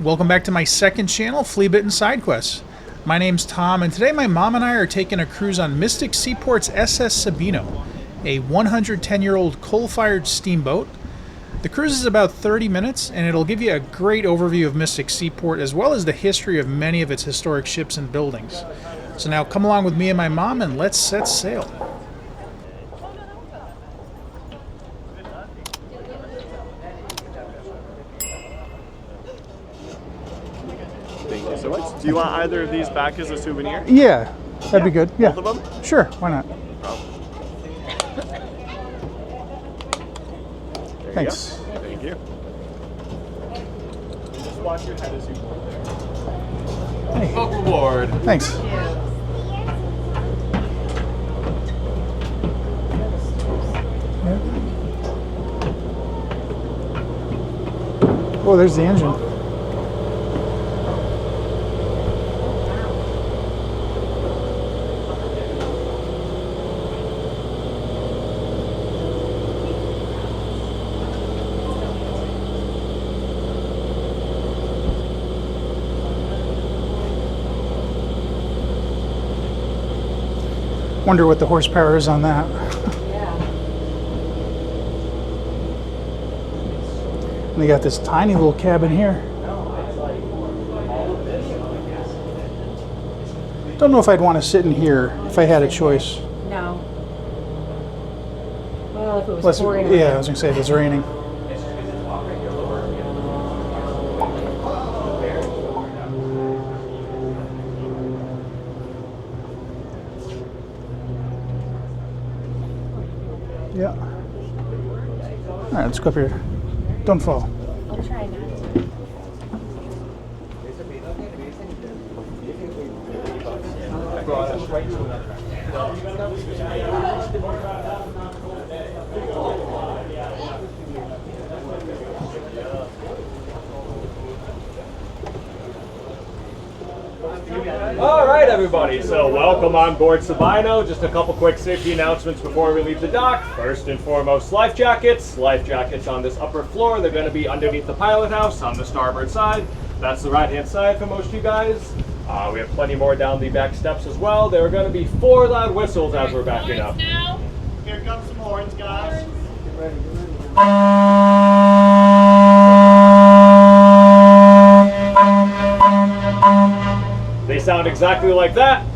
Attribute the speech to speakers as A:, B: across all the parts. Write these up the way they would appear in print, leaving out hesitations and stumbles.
A: Welcome back to my second channel, Flea Bitten Side Quests. My name's Tom, and today my mom and I are taking a cruise on Mystic Seaport's SS Sabino, a 110-year-old coal-fired steamboat. The cruise is about 30 minutes, and it'll give you a great overview of Mystic Seaport as well as the history of many of its historic ships and buildings. So now come along with me and my mom and let's set sail.
B: Thank you so much. Do you want either of these back as a souvenir?
A: Yeah, that'd be good. Yeah.
B: Both of them?
A: Sure, why not? Thanks.
B: Thank you. Just watch your head as you board there.
A: Hey.
B: Welcome aboard.
A: Thanks. Oh, there's the engine. Wonder what the horsepower is on that. And they got this tiny little cabin here. Don't know if I'd want to sit in here if I had a choice.
C: No. Well, if it was pouring.
A: Yeah, I was gonna say if it's raining. Yeah. All right, let's go up here. Don't fall.
C: I'll try not to.
B: All right, everybody. So welcome on board Sabino. Just a couple quick safety announcements before we leave the dock. First and foremost, life jackets. Life jackets on this upper floor. They're going to be underneath the pilot house on the starboard side. That's the right-hand side for most of you guys. We have plenty more down the back steps as well. There are going to be 4 loud whistles as we're backing up.
D: Here comes some horns, guys.
B: They sound exactly like that.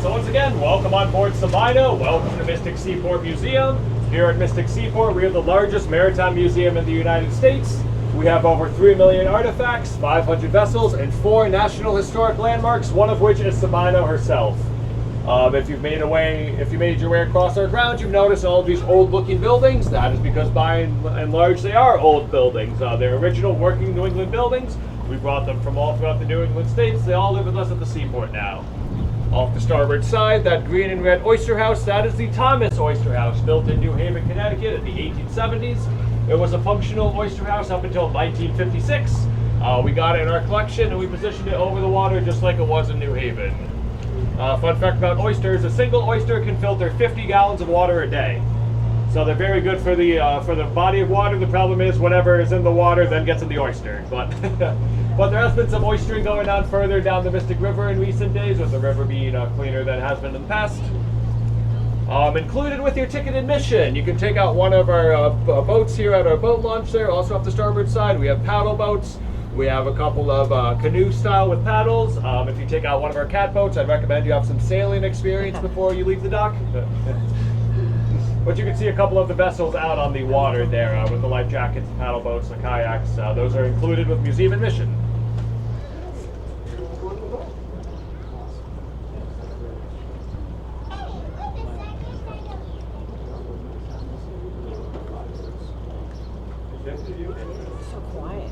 B: So once again, welcome on board Sabino. Welcome to Mystic Seaport Museum. Here at Mystic Seaport, we are the largest maritime museum in the United States. We have over 3 million artifacts, 500 vessels, and 4 national historic landmarks, one of which is Sabino herself. If you made your way across our grounds, you've noticed all of these old-looking buildings. That is because by and large they are old buildings. They're original working New England buildings. We brought them from all throughout the New England states. They all live with us at the seaport now. Off the starboard side, that green and red oyster house, that is the Thomas Oyster House, built in New Haven, Connecticut in the 1870s. It was a functional oyster house up until 1956. We got it in our collection and we positioned it over the water just like it was in New Haven. Fun fact about oysters, a single oyster can filter 50 gallons of water a day. So they're very good for the body of water. The problem is whatever is in the water then gets in the oyster. But but there has been some oystering going on further down the Mystic River in recent days, with the river being cleaner than it has been in the past. Included with your ticket admission, you can take out one of our boats here at our boat launch there. Also off the starboard side, we have paddle boats. We have a couple of canoe style with paddles. If you take out one of our cat boats, I'd recommend you have some sailing experience before you leave the dock. But you can see a couple of the vessels out on the water there with the life jackets, the paddle boats, the kayaks. Those are included with museum admission.
C: So quiet.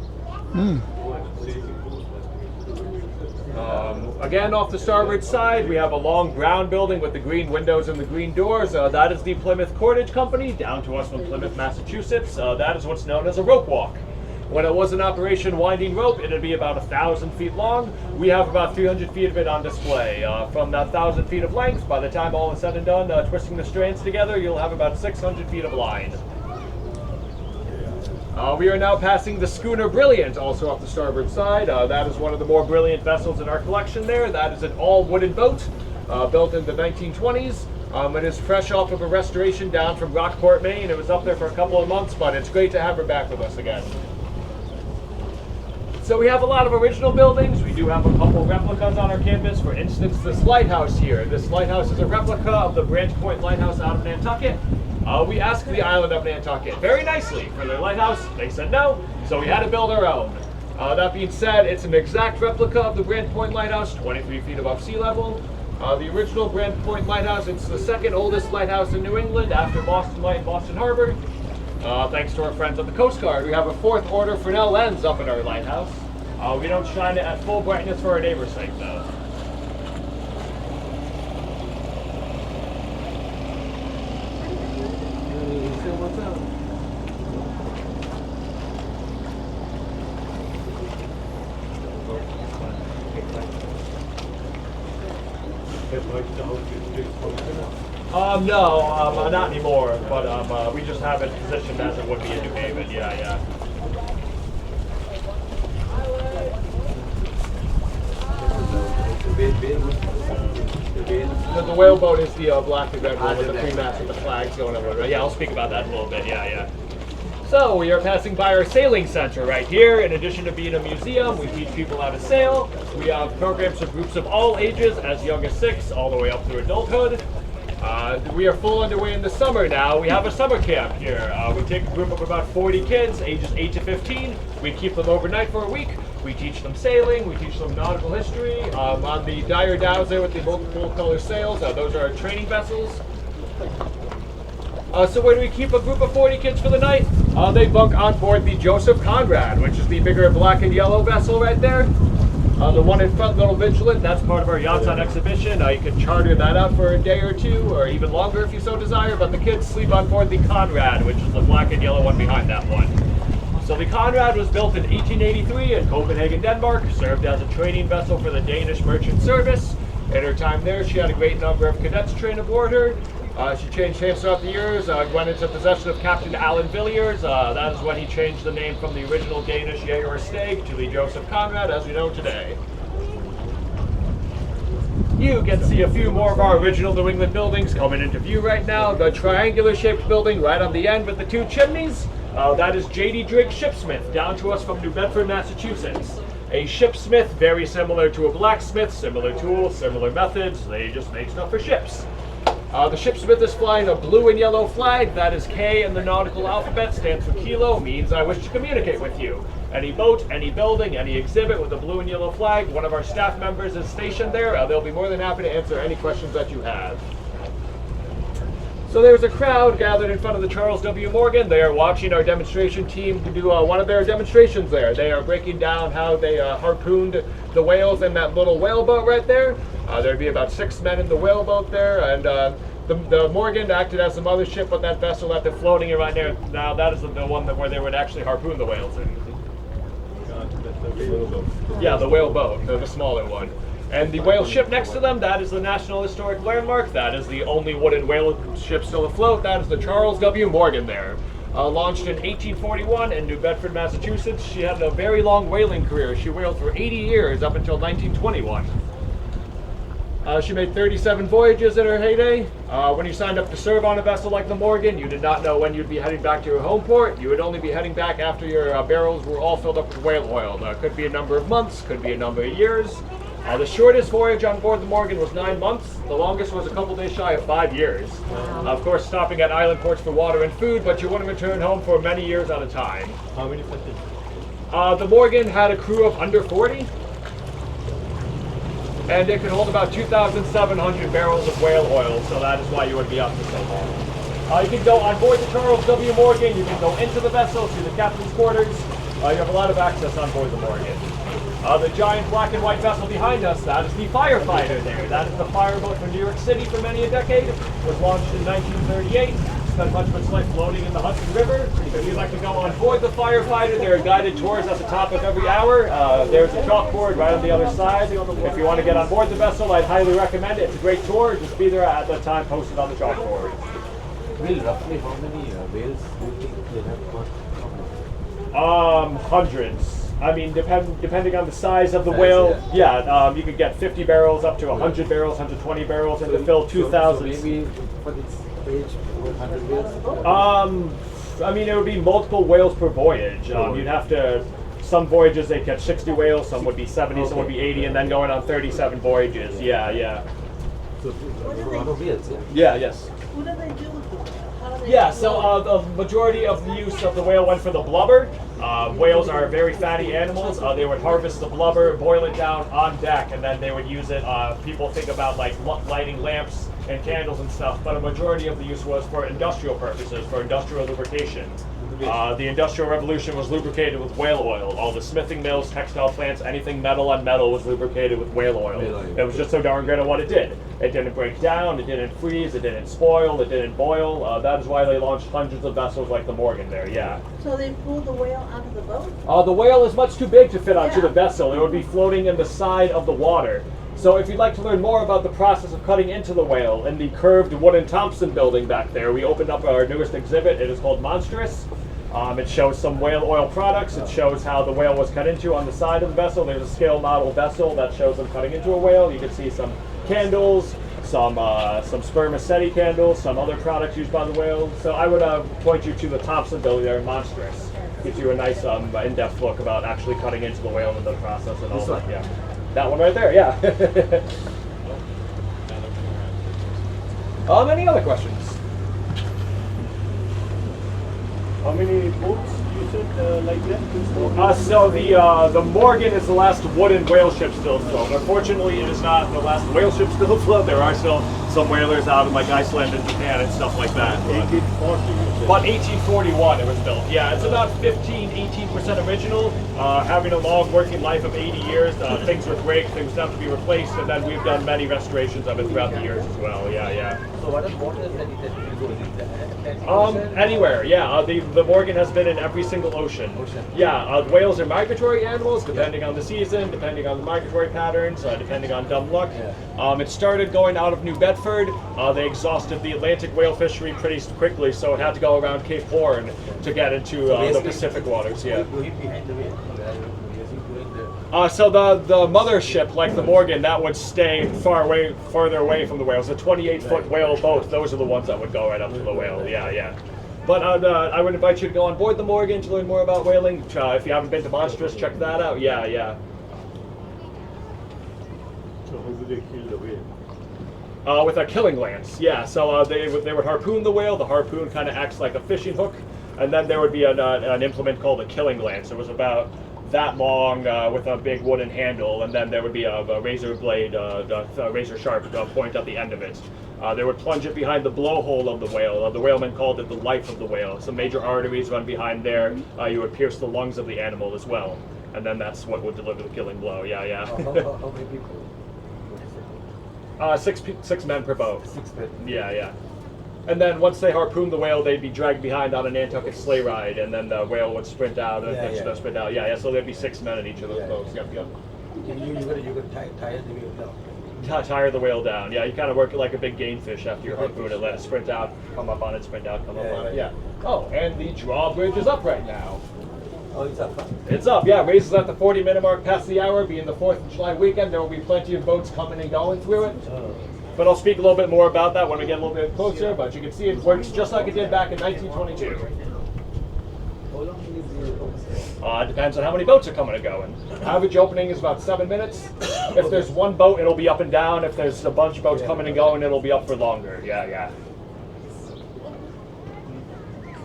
B: Again, off the starboard side, we have a long brown building with the green windows and the green doors. That is the Plymouth Cordage Company, down to us from Plymouth, Massachusetts. That is what's known as a rope walk. When it was in operation winding rope, it'd be about 1,000 feet long. We have about 300 feet of it on display. From that 1,000 feet of length, by the time all is said and done, twisting the strands together, you'll have about 600 feet of line. We are now passing the schooner Brilliant, also off the starboard side. That is one of the more brilliant vessels in our collection there. That is an all-wooden boat, built in the 1920s. It is fresh off of a restoration down from Rockport, Maine. It was up there for a couple of months, but it's great to have her back with us again. So we have a lot of original buildings. We do have a couple replicas on our campus. For instance, this lighthouse here. This lighthouse is a replica of the Branch Point Lighthouse out of Nantucket. We asked the island of Nantucket very nicely for their lighthouse. They said no, so we had to build our own. That being said, it's an exact replica of the Branch Point Lighthouse, 23 feet above sea level. The original Branch Point Lighthouse, it's the second oldest lighthouse in New England after Boston Light and Boston Harbor. Thanks to our friends at the Coast Guard, we have a 4th order Fresnel lens up in our lighthouse. We don't shine it at full brightness for our neighbor's sake though. No, not anymore, but we just have it positioned as it would be in New Haven, yeah. The whaleboat is the black and red one with the 3 masts and the flags going over. Yeah, I'll speak about that in a little bit, yeah. So we are passing by our sailing center right here. In addition to being a museum, we teach people how to sail. We have programs for groups of all ages, as young as 6, all the way up through adulthood. We are full underway in the summer now. We have a summer camp here. We take a group of about 40 kids, ages 8 to 15. We keep them overnight for a week. We teach them sailing, we teach them nautical history. On the Dyer Dows there with the multiple color sails, those are our training vessels. So where do we keep a group of 40 kids for the night? They bunk on board the Joseph Conrad, which is the bigger black and yellow vessel right there. The one in front, Little Vigilant, that's part of our Yachts on Exhibition. You can charter that out for a day or two, or even longer if you so desire, but the kids sleep on board the Conrad, which is the black and yellow one behind that one. So the Conrad was built in 1883 in Copenhagen, Denmark, served as a training vessel for the Danish merchant service. In her time there, she had a great number of cadets trained aboard her. She changed hands throughout the years, went into possession of Captain Alan Villiers. That is when he changed the name from the original Danish Jaeger Steg to the Joseph Conrad as we know today. You can see a few more of our original New England buildings coming into view right now. The triangular shaped building right on the end with the 2 chimneys. That is J.D. Driggs Shipsmith, down to us from New Bedford, Massachusetts. A shipsmith, very similar to a blacksmith, similar tools, similar methods. They just make stuff for ships. The shipsmith is flying a blue and yellow flag. That is K in the nautical alphabet, stands for kilo, means I wish to communicate with you. Any boat, any building, any exhibit with a blue and yellow flag, one of our staff members is stationed there. They'll be more than happy to answer any questions that you have. So there's a crowd gathered in front of the Charles W. Morgan. They are watching our demonstration team do one of their demonstrations there. They are breaking down how they harpooned the whales in that little whaleboat right there. There'd be about 6 men in the whaleboat there, and the Morgan acted as the mothership, but that vessel that they're floating in right there now, that is the one where they would actually harpoon the whales in. Yeah, the whaleboat, the smaller one. And the whale ship next to them, that is the National Historic Landmark. That is the only wooden whale ship still afloat. That is the Charles W. Morgan there. Launched in 1841 in New Bedford, Massachusetts. She had a very long whaling career. She whaled for 80 years up until 1921. She made 37 voyages in her heyday. When you signed up to serve on a vessel like the Morgan, you did not know when you'd be heading back to your home port. You would only be heading back after your barrels were all filled up with whale oil. Could be a number of months, could be a number of years. The shortest voyage on board the Morgan was 9 months. The longest was a couple days shy of 5 years. Of course, stopping at island ports for water and food, but you wouldn't return home for many years at a time.
E: How many passengers?
B: The Morgan had a crew of under 40. And it could hold about 2,700 barrels of whale oil, so that is why you would be up for so long. You can go on board the Charles W. Morgan, you can go into the vessel, see the captain's quarters. You have a lot of access on board the Morgan. The giant black and white vessel behind us, that is the Firefighter there. That is the fireboat from New York City for many a decade. Was launched in 1938. Spent much of its life floating in the Hudson River. If you'd like to go on board the Firefighter, there are guided tours at the top of every hour. There's a chalkboard right on the other side. If you want to get on board the vessel, I'd highly recommend it. It's a great tour. Just be there at the time posted on the chalkboard.
E: Will roughly how many whales do you think they have got?
B: Hundreds. I mean, depending on the size of the whale, you could get 50 barrels up to 100 barrels, 120 barrels, and to fill 2,000.
E: So maybe for this age, 100 whales?
B: I mean, it would be multiple whales per voyage. You'd have to, some voyages they catch 60 whales, some would be 70, some would be 80, and then going on 37 voyages. Yeah.
E: So, a lot of whales, yeah?
B: Yeah, yes.
C: What do they do with the whale? How do they
B: Yeah,
C: do
B: so the majority of the use of the whale went for the blubber. Whales are very fatty animals. They would harvest the blubber, boil it down on deck, and then they would use it. People think about like lighting lamps and candles and stuff, but a majority of the use was for industrial purposes, for industrial lubrication. The Industrial Revolution was lubricated with whale oil. All the smithing mills, textile plants, anything metal on metal was lubricated with whale oil. It was just so darn good at what it did. It didn't break down, it didn't freeze, it didn't spoil, it didn't boil. That is why they launched hundreds of vessels like the Morgan there, yeah.
C: So they pull the whale onto the boat?
B: The whale is much too big to fit onto the
C: Yeah.
B: vessel. It would be floating in the side of the water. So if you'd like to learn more about the process of cutting into the whale, in the curved wooden Thompson building back there, we opened up our newest exhibit. It is called Monstrous. It shows some whale oil products. It shows how the whale was cut into on the side of the vessel. There's a scale model vessel that shows them cutting into a whale. You can see some candles, some spermaceti candles, some other products used by the whale. So I would point you to the Thompson building there in Monstrous. Gives you a nice in-depth look about actually cutting into the whale and the process and all that. Yeah, that one right there. Yeah. Any other questions?
D: How many boats you said like that?
B: So the Morgan is the last wooden whale ship still afloat. Unfortunately, it is not the last whale ship still afloat. There are still some whalers out in like Iceland and Japan and stuff like that.
D: 1840.
B: About 1841 it was built. Yeah, it's about 18% original. Having a long working life of 80 years, things would break, things have to be replaced, and then we've done many restorations of it throughout the years as well. Yeah.
E: So what is water that it goes in the Atlantic Ocean?
B: Anywhere, yeah. The Morgan has been in every single ocean. Yeah, whales are migratory animals, depending on the season, depending on the migratory patterns, depending on dumb luck. It started going out of New Bedford. They exhausted the Atlantic whale fishery pretty quickly, so it had to go around Cape Horn to get into the Pacific waters. Yeah.
E: Going behind the whale. Going
B: So the mothership, like the Morgan, that would stay further away from the whales. The 28-foot whale boat, those are the ones that would go right up to the whale. Yeah. But I would invite you to go on board the Morgan to learn more about whaling. If you haven't been to Monstrous, check that out. Yeah.
D: So how do they kill the whale?
B: With a killing lance, yeah. So they would harpoon the whale. The harpoon kind of acts like a fishing hook, and then there would be an implement called a killing lance. It was about that long with a big wooden handle, and then there would be a razor blade, a razor sharp point at the end of it. They would plunge it behind the blowhole of the whale. The whalemen called it the life of the whale. Some major arteries run behind there. You would pierce the lungs of the animal as well, and then that's what would deliver the killing blow. Yeah.
E: How many people?
B: Six men per boat.
E: 6 men.
B: Yeah. And then once they harpooned the whale, they'd be dragged behind on a Nantucket sleigh ride, and then the whale would sprint out and sprint out. Yeah. So there'd be 6 men in each of those boats. Yep.
E: You got tire the wheel down.
B: Tire the whale down. Yeah, you kind of work it like a big game fish after you harpoon it. Let it sprint out, come up on it, sprint out, come up on it. Yeah. Oh, and the drawbridge is up right now.
E: Oh, it's up. Huh?
B: It's up, yeah. Raises at the 40-minute mark past the hour. Being the 4th of July weekend, there will be plenty of boats coming and going through it. But I'll speak a little bit more about that when we get a little bit closer. But you can see it works just like it did back in 1922.
E: How long is the open?
B: Depends on how many boats are coming and going. Average opening is about 7 minutes. If there's one boat, it'll be up and down. If there's a bunch of boats coming and going, it'll be up for longer. Yeah.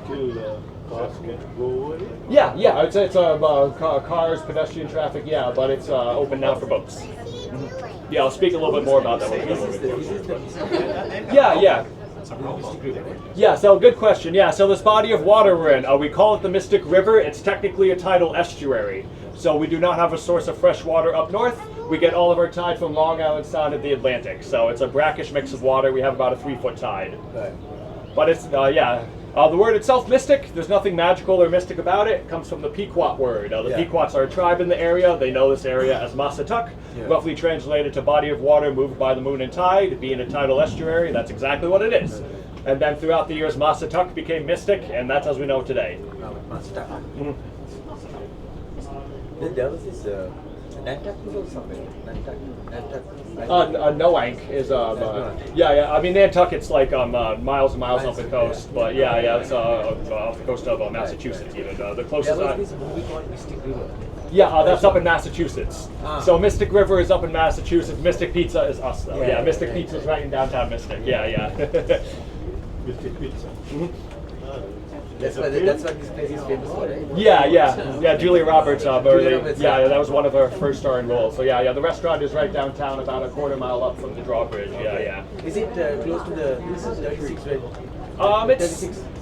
D: Till cars can go over it?
B: Yeah. It's cars, pedestrian traffic. Yeah, but it's open now for boats. Yeah, I'll speak a little bit more about that when we get a little bit closer. Yeah. Yeah, so good question. Yeah, so this body of water we're in, we call it the Mystic River. It's technically a tidal estuary. So we do not have a source of fresh water up north. We get all of our tide from Long Island Sound of the Atlantic. So it's a brackish mix of water. We have about a 3-foot tide.
E: Right.
B: But it's, the word itself, mystic, there's nothing magical or mystic about it. It comes from the Pequot word. The Pequots are a tribe in the area. They know this area as Massatuk, roughly translated to body of water moved by the moon and tide. Being a tidal estuary, that's exactly what it is. And then throughout the years, Massatuk became mystic, and that's as we know it today.
E: There was this Nantucket or something. Nantucket.
B: Noank is I mean Nantucket's like miles and miles off the coast, but it's off the coast of Massachusetts even. The closest.
E: There was this movie called Mystic River.
B: Yeah, that's up in Massachusetts. So Mystic River is up in Massachusetts. Mystic Pizza is us though. Yeah, Mystic Pizza is right in downtown Mystic. Yeah.
D: Mystic Pizza.
E: That's why this place is famous for, right?
B: Yeah. Julia Roberts,
E: Julia Roberts,
B: that was one of her first starring roles. So the restaurant is right downtown, about a quarter mile up from the drawbridge. Yeah.
E: Is it close to the 36 red?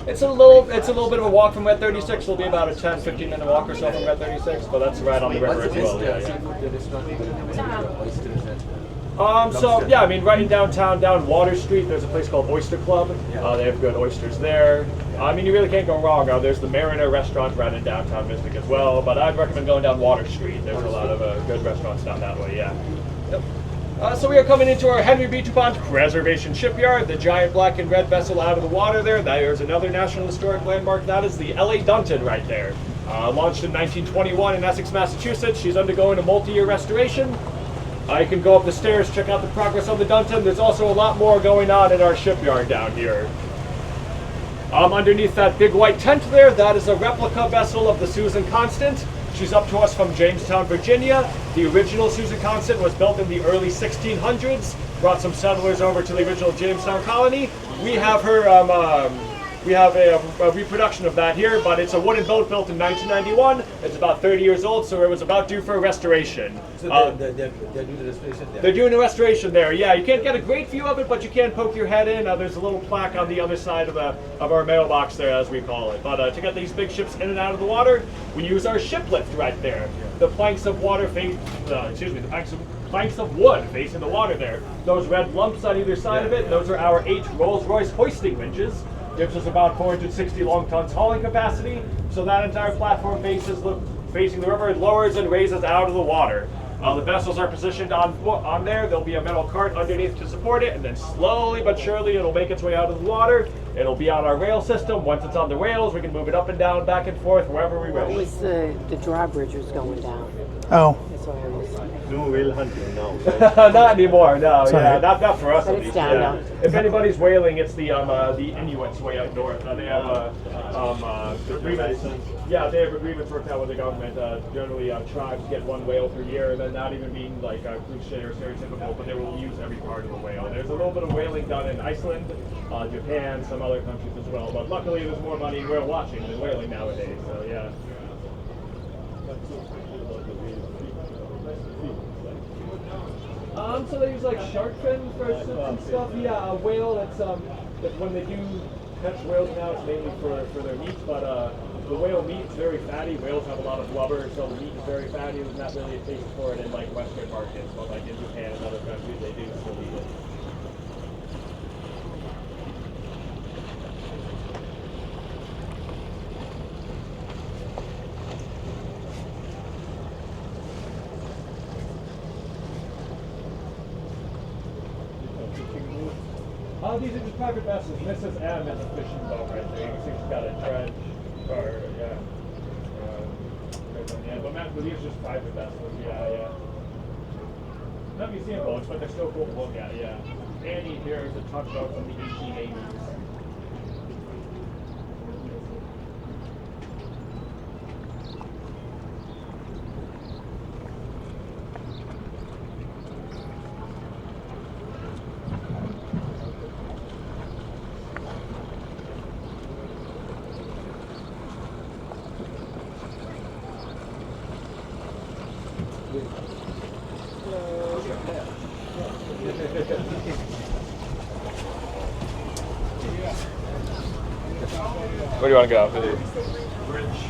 B: It's a little bit of a walk from Red 36. It'll be about a 10-15 minute walk or so from Red 36, but that's right on the river as well. Right in downtown, down Water Street, there's a place called Oyster Club. They have good oysters there. I mean, you really can't go wrong. There's the Mariner restaurant right in downtown Mystic as well, but I'd recommend going down Water Street. There's a lot of good restaurants down that way, Yep. So we are coming into our Henry B. DuPont Preservation Shipyard, the giant black and red vessel out of the water there. There's another National Historic Landmark. That is the L.A. Dunton right there. Launched in 1921 in Essex, Massachusetts. She's undergoing a multi-year restoration. You can go up the stairs, check out the progress of the Dunton. There's also a lot more going on in our shipyard down here. Underneath that big white tent there, that is a replica vessel of the Susan Constant. She's up to us from Jamestown, Virginia. The original Susan Constant was built in the early 1600s, brought some settlers over to the original Jamestown colony. We have her, we have a reproduction of that here, but it's a wooden boat built in 1991. It's about 30 years old, so it was about due for a restoration.
E: So they're doing the restoration there?
B: They're doing a restoration there, yeah. You can't get a great view of it, but you can poke your head in. There's a little plaque on the other side of our mailbox there, as we call it. But to get these big ships in and out of the water, we use our ship lift right there. The planks of water planks of wood facing the water there. Those red lumps on either side of it, those are our 8 Rolls-Royce hoisting winches. Gives us about 460 long tons hauling capacity. So that entire platform facing the river, it lowers and raises out of the water. The vessels are positioned on there. There'll be a metal cart underneath to support it, and then slowly but surely it'll make its way out of the water. It'll be on our rail system. Once it's on the rails, we can move it up and down, back and forth, wherever we
F: What
B: wish.
F: was the drawbridge was going down?
A: Oh,
F: That's what I was.
D: No whale hunting now.
B: Not anymor, no.
A: Sorry.
B: Yeah, not for us
F: But
B: at
F: it's
B: least.
F: down
B: Yeah.
F: now.
B: If anybody's whaling, it's the Inuits way up north. They have agreements. Yeah, they have agreements worked out with the government. Generally, tribes get 1 whale per year, and then not even being like cliche or stereotypical, but they will use every part of a whale. There's a little bit of whaling done in Iceland, Japan, some other countries as well. But luckily, there's more money whale watching than whaling nowadays. So yeah. So they use like shark fin for and stuff. Yeah, a whale. That's when they do catch whales now. It's mainly for their meat, but the whale meat is very fatty. Whales have a lot of blubber, so the meat is very fatty. There's not really a taste for it in like Western markets, but like in Japan and other countries, they do still eat it. These are just private vessels. Mrs. M is a fishing boat right there. You can see she's got a dredge. Or, yeah. But these are just private vessels. Yeah. Not museum boats, but they're still cool to look at, yeah. Annie here is a tugboat from the 1880s. Where do you want to go? For the bridge.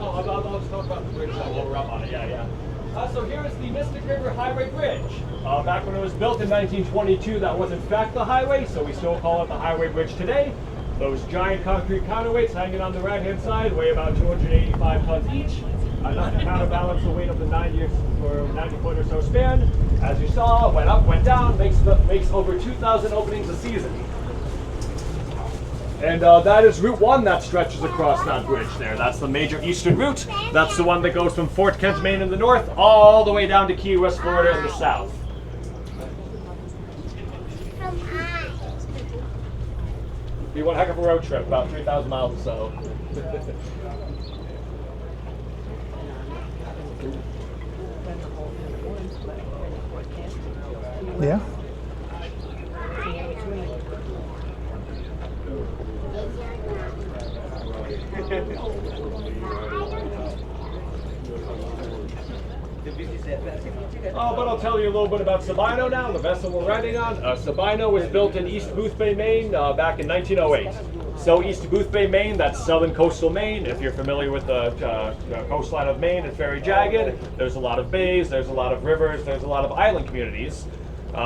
B: I'll just talk about the bridge while we're up on it. Yeah. So here is the Mystic River Highway Bridge. Back when it was built in 1922, that was in fact the highway, so we still call it the Highway Bridge today. Those giant concrete counterweights hanging on the right-hand side weigh about 285 tons each. Enough to counterbalance the weight of the 90-foot or so span. As you saw, went up, went down, makes over 2,000 openings a season. And that is Route 1 that stretches across that bridge there. That's the major eastern route. That's the one that goes from Fort Kent, Maine in the north, all the way down to Key West, Florida in the south. Be one heck of a road trip, about 3,000 miles or so.
A: Yeah. But I'll tell you a little bit about Sabino now, the vessel we're riding on. Sabino was built in East Boothbay, Maine back in 1908. So East Boothbay, Maine, that's southern coastal Maine. If you're familiar with the coastline of Maine, it's very jagged. There's a lot of bays, there's a lot of rivers, there's a lot of island communities.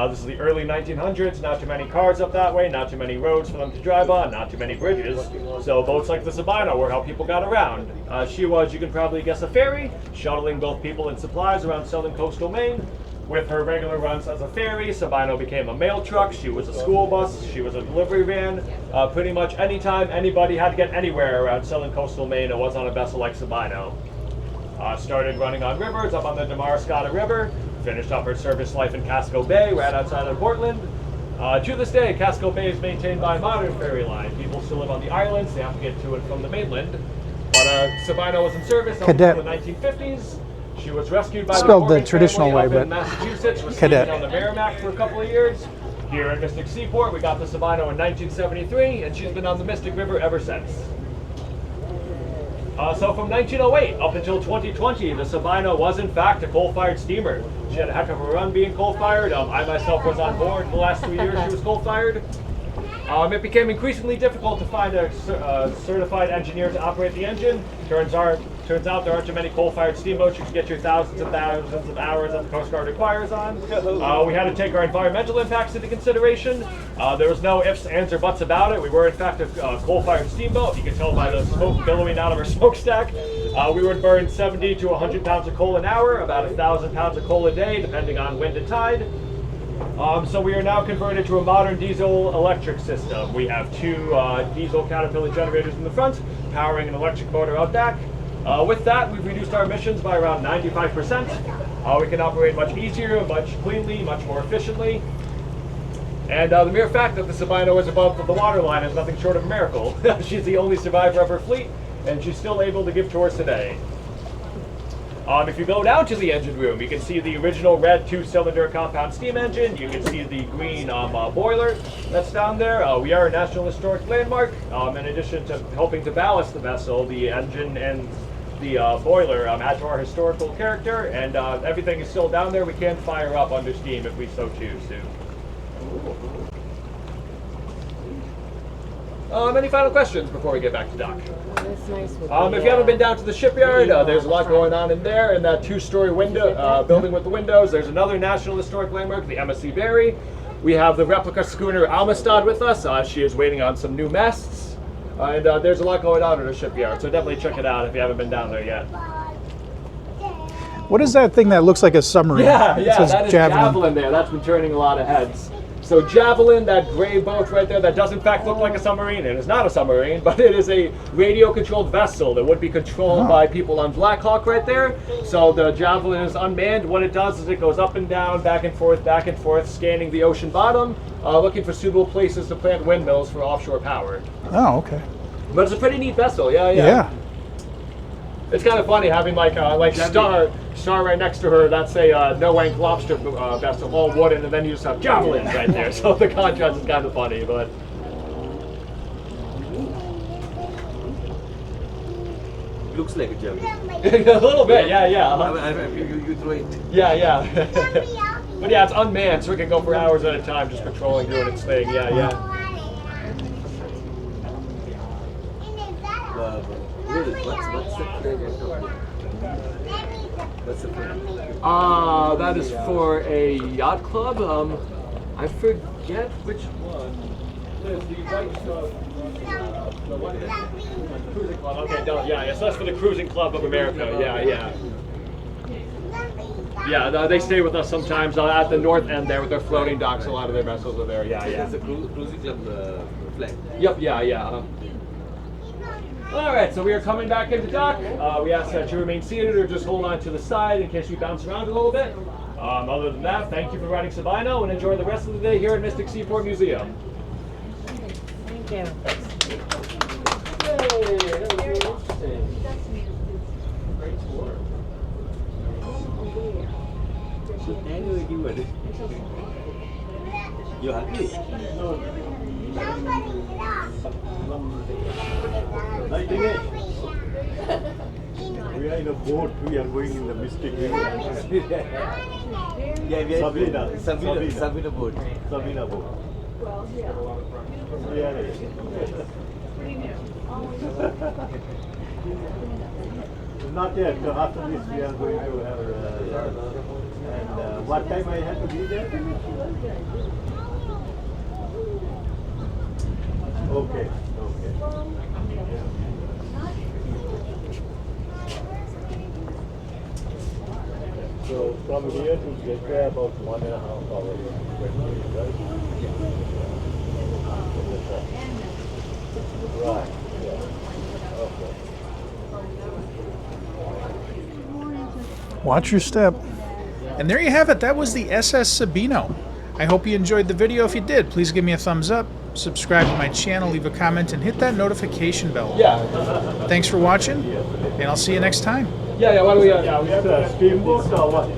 A: This is the early 1900s, not too many cars up that way, not too many roads for them to drive on, not too many bridges. So boats like the Sabino were how people got around. She was, you can probably guess, a ferry, shuttling both people and supplies around southern coastal Maine. With her regular runs as a ferry, Sabino became a mail truck, she was a school bus, she was a delivery van. Pretty much anytime anybody had to get anywhere around southern coastal Maine, it was on a vessel like Sabino. Started running on rivers, up on the Damariscotta River, finished up her service life in Casco Bay, right outside of Portland. To this day, Casco Bay is maintained by a modern ferry line. People still live on the islands, they have to get to and from the mainland. But Sabino was in service up until the 1950s. She was rescued by Spelled
B: the
A: the traditional way,
B: up in
A: but
B: Massachusetts, was
A: cadet.
B: on the Merrimack for a couple of years. Here in Mystic Seaport, we got the Sabino in 1973, and she's been on the Mystic River ever since. So from 1908 up until 2020, the Sabino was in fact a coal-fired steamer. She had a heck of a run being coal-fired. I myself was on board the last 2 years she was coal-fired. It became increasingly difficult to find a certified engineer to operate the engine. Turns out there aren't too many coal-fired steamboats you can get your thousands and thousands of hours that the Coast Guard requires on. We had to take our environmental impacts into consideration. There was no ifs, ands, or buts about it. We were in fact a coal-fired steamboat. You can tell by the smoke billowing out of our smokestack. We would burn 70 to 100 pounds of coal an hour, about 1,000 pounds of coal a day, depending on wind and tide. So we are now converted to a modern diesel-electric system. We have two diesel Caterpillar generators in the front, powering an electric motor out back. With that, we've reduced our emissions by around 95%. We can operate much easier, much cleanly, much more efficiently. And the mere fact that the Sabino is above the waterline is nothing short of a miracle. She's the only survivor of her fleet, and she's still able to give tours today. If you go down to the engine room, you can see the original red 2-cylinder compound steam engine. You can see the green boiler that's down there. We are a National Historic Landmark. In addition to helping to ballast the vessel, the engine and the boiler add to our historical character, and everything is still down there. We can fire up under steam if we so choose to. Any final questions before we get back to dock?
F: That's nice with
B: If you haven't been down to the shipyard, there's a lot going on in there. In that 2-story window building with the windows, there's another National Historic Landmark, the MSC Barry. We have the replica schooner Almastad with us. She is waiting on some new masts. And there's a lot going on in the shipyard, so definitely check it out if you haven't been down there yet.
A: What is that thing that looks like a submarine?
B: Yeah,
A: It
B: yeah,
A: says
B: that is Javelin there. That's been turning a lot of heads. So Javelin, that gray boat right there, that does in fact look like a submarine. It is not a submarine, but it is a radio-controlled vessel that would be controlled by people on Black Hawk right there. So the Javelin is unmanned. What it does is it goes up and down, back and forth, scanning the ocean bottom, looking for suitable places to plant windmills for offshore power.
A: Oh, okay.
B: But it's a pretty neat vessel, yeah.
A: Yeah.
B: It's kind of funny having like Star right next to her. That's a no-ank lobster vessel, all wooden, and then you just have javelins right there. So the contrast is kind of funny, but
E: Looks like a javelin.
B: a little bit, yeah.
E: You throw it.
B: Yeah. But yeah, it's unmanned, so it can go for hours at a time, just patrolling, doing its thing. Yeah.
E: Really, what's the flavor of it? What's the flavor?
B: That is for a yacht club. I forget which one. Cruising club. Okay, no, yeah. So that's for the Cruising Club of America. Yeah. Yeah, they stay with us sometimes at the north end there with their floating docks. A lot of their vessels are there. Yeah.
E: It's a cruising club flag.
B: Yep. Yeah. All right, so we are coming back into dock. We ask that you remain seated or just hold on to the side in case we bounce around a little bit. Other than that, thank you for riding Sabino and enjoy the rest of the day here at Mystic Seaport Museum.
F: Thank you.
B: Great tour.
E: So anyway, you hungry?
D: We are in a boat. We are going in the Mystic River.
E: Yeah, we are
D: Sabino
E: boat.
D: Sabino boat. Yeah. Not yet. So after this, we are going to have lunch. And what time I have to be there? Okay. So from here to get there about 1.5 hours. Right? Right. Yeah. Okay.
A: Watch your step. And there you have it. That was the SS Sabino. I hope you enjoyed the video. If you did, please give me a thumbs up, subscribe to my channel, leave a comment, and hit that notification bell.
B: Yeah.
A: Thanks for watching, and I'll see you next time.
B: Yeah. Why do we?
D: Yeah, we have a steamboat or what?